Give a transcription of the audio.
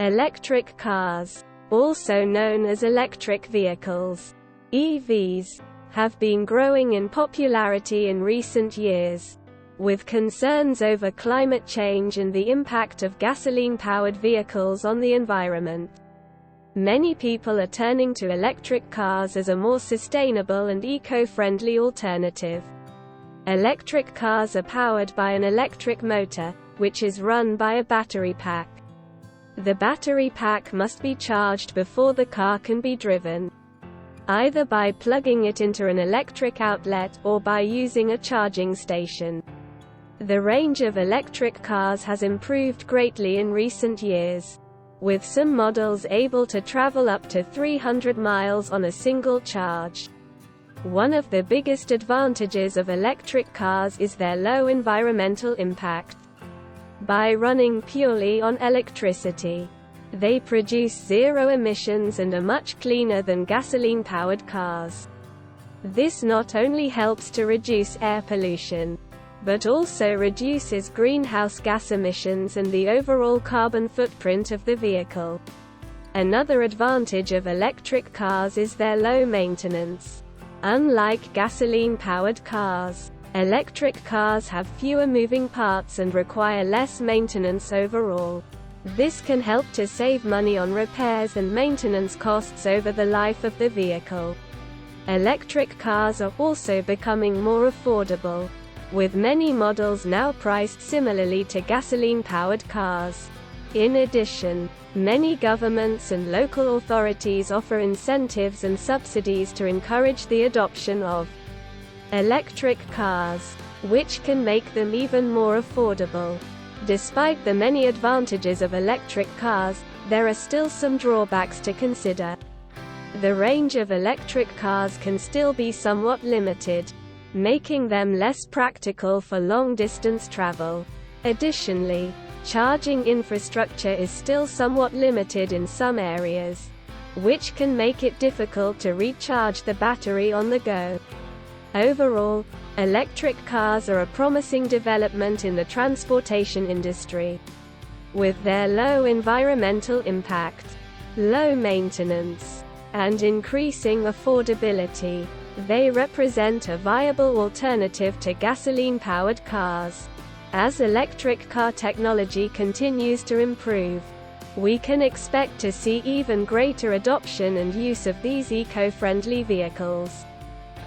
Electric cars, also known as electric vehicles, EVs, have been growing in popularity in recent years. With concerns over climate change and the impact of gasoline-powered vehicles on the environment, many people are turning to electric cars as a more sustainable and eco-friendly alternative. Electric cars are powered by an electric motor, which is run by a battery pack. The battery pack must be charged before the car can be driven, either by plugging it into an electric outlet or by using a charging station. The range of electric cars has improved greatly in recent years, with some models able to travel up to 300 miles on a single charge. One of the biggest advantages of electric cars is their low environmental impact. By running purely on electricity, they produce zero emissions and are much cleaner than gasoline-powered cars. This not only helps to reduce air pollution, but also reduces greenhouse gas emissions and the overall carbon footprint of the vehicle. Another advantage of electric cars is their low maintenance. Unlike gasoline-powered cars, electric cars have fewer moving parts and require less maintenance overall. This can help to save money on repairs and maintenance costs over the life of the vehicle. Electric cars are also becoming more affordable, with many models now priced similarly to gasoline-powered cars. In addition, many governments and local authorities offer incentives and subsidies to encourage the adoption of electric cars, which can make them even more affordable. Despite the many advantages of electric cars, there are still some drawbacks to consider. The range of electric cars can still be somewhat limited, making them less practical for long-distance travel. Additionally, charging infrastructure is still somewhat limited in some areas, which can make it difficult to recharge the battery on the go. Overall, electric cars are a promising development in the transportation industry. With their low environmental impact, low maintenance, and increasing affordability, they represent a viable alternative to gasoline-powered cars. As electric car technology continues to improve, we can expect to see even greater adoption and use of these eco-friendly vehicles.